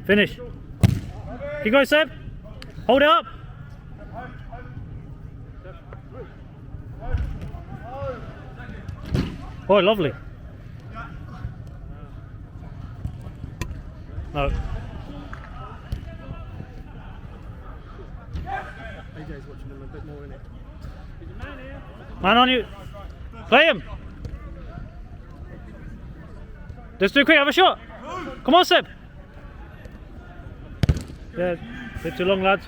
Finish. Keep going, Seb. Hold it up. Oh, lovely. No. AJ's watching them a bit more, innit? Man on you. Play him. Let's do it quick. Have a shot. Come on, Seb. Yeah, bit too long, lads.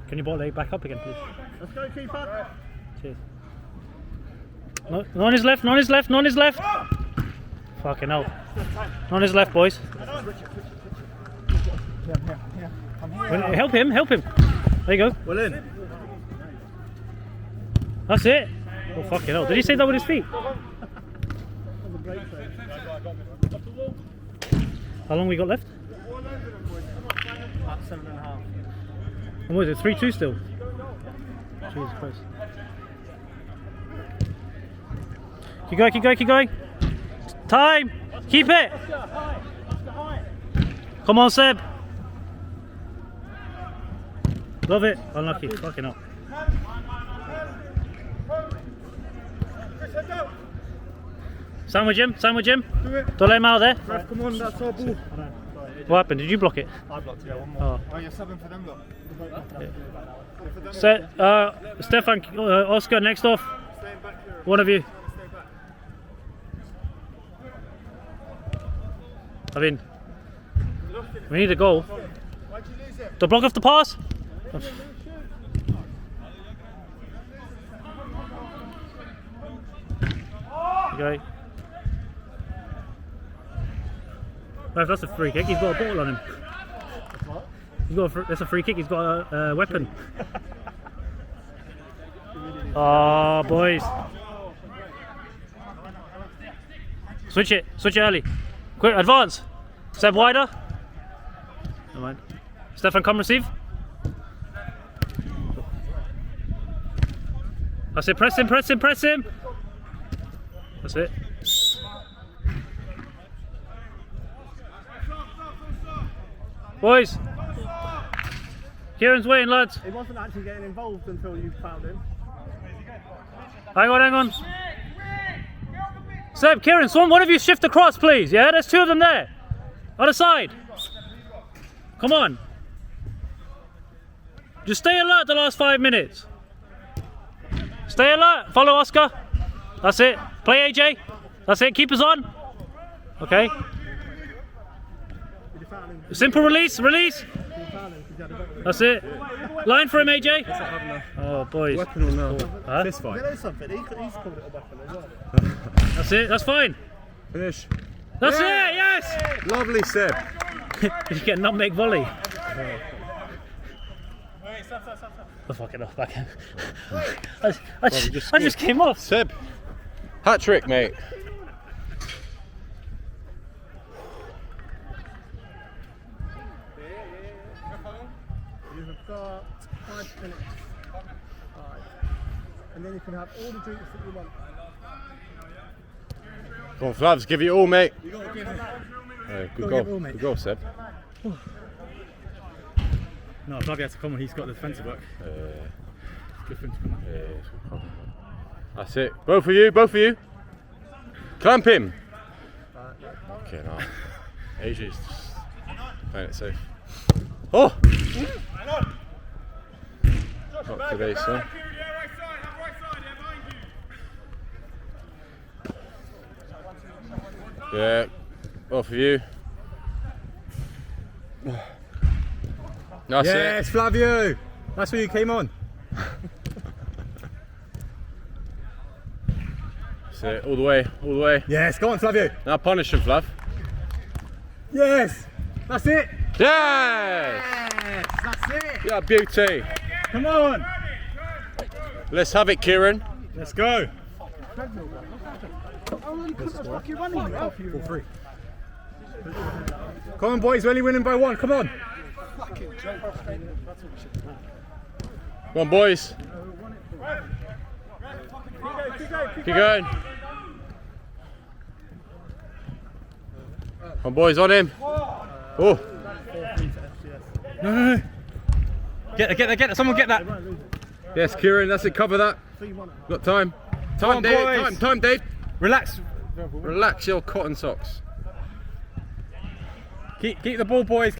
Can you ball leg back up again, please? Let's go, keeper. Cheers. No, on his left, on his left, on his left. Fucking hell. On his left, boys. Help him, help him. There you go. Well in. That's it. Oh, fucking hell. Did he say that with his feet? How long we got left? About 7.5. And what is it, 3-2 still? Jesus Christ. Keep going, keep going, keep going. Time! Keep it! Come on, Seb. Love it. Unlucky. Fucking up. Sandwich him, sandwich him. Don't let him out there. Ref, come on, that's our ball. What happened? Did you block it? I blocked it, one more. Oh. You're subbing for them, look. Stefan, Oscar, next off. One of you. I mean, we need a goal. To block off the pass. Okay. If that's a free kick, he's got a ball on him. That's a free kick, he's got a weapon. Oh, boys. Switch it early. Quick, advance. Seb wider. Never mind. Stefan, come receive. That's it, press him, press him, press him. That's it. Boys. Kieran's waiting, lads. He wasn't actually getting involved until you found him. Hang on, hang on. Seb, Kieran, one of you shift across, please. Yeah, there's two of them there. Other side. Come on. Just stay alert the last 5 minutes. Stay alert. Follow Oscar. That's it. Play AJ. That's it. Keep us on. Okay. Simple release. Release. That's it. Line for him, AJ. Oh, boys. Weapon or no? Huh? Fist fight. You know something? He's called it a weapon as well. That's it. That's fine. Finish. That's it. Yes. Lovely, Seb. Did you get a nutmeg volley? Oh, fucking off back. I just came off. Seb. Hat trick, mate. You've got 5 minutes. 5. And then you can have all the drinks that you want. Come on, Flavs, give it all, mate. You got to give it. Good goal. Good goal, Seb. No, Flavio had to come on, he's got the defensive work. Good for him to come on. That's it. Both of you, both of you. Clamp him. Okay, now. AJ's just playing it safe. Oh! Not today, son. Yeah, both of you. That's Yes, it. Flavio! That's where you came on. That's it. All the way, all the way. Yes, go on, Flavio. Now punish him, Flav. Yes! That's it! Yes! Yes! That's it! Yeah, beauty. Come on! Let's have it, Kieran. Let's go! All 3. Come on, boys, we're only winning by 1, come on! Come on, boys. Keep going. Come on, boys, on him. Oh. No. Get that. Someone get that. Yes, Kieran, that's it. Cover that. Got time. Time, on, Dave. boys. Time, Dave. Relax. Relax your cotton socks. Keep the ball, boys.